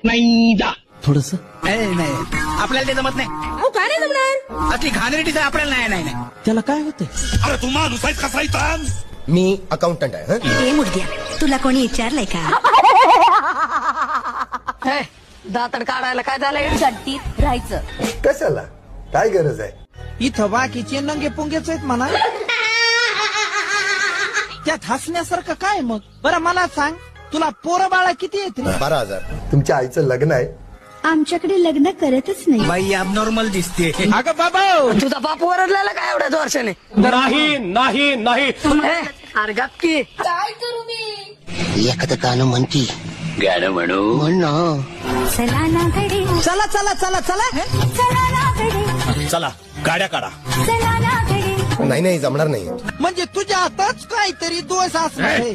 नाही जा थोडस नाही आपल्याला ते जमत नाही. काय नाही जमणार. असली घाणेरडी तर आपल्याला नाही. त्याला काय होतंय? अरे तू माणूस आहेस कसा इथं? मी अकाउंटंट आहे हं? ए मुडद्या, तुला कोणी विचारलंय का? दातड काढायला काय झालंय? गड्डीत राहायचं. कशाला काय गरज आहे? इथं बाकीचे नंगे पुंगेच आहेत म्हणा. त्यात हसण्यासारखं काय मग? बरं मला सांग, तुला पोरं बाळा किती येतील? 12,000. तुमच्या आईचं लग्न आहे. आमच्याकडे लग्न करतच नाही. बाई ॲबनॉर्मल दिसते. अगं बाबा, तुझा बाप ओरडलेला काय एवढ्याच वर्षाने? नाही नाही नाही अरे गप्पी. काय करू मी? एखादं गाणं म्हणती. गाणं म्हणू चला ना घडी, चला चला चला चला. चला ना घडी, चला गाड्या काढा. चला ना घडी. नाही जमणार नाही. म्हणजे तुझ्या हातात काहीतरी दोष असणार आहे.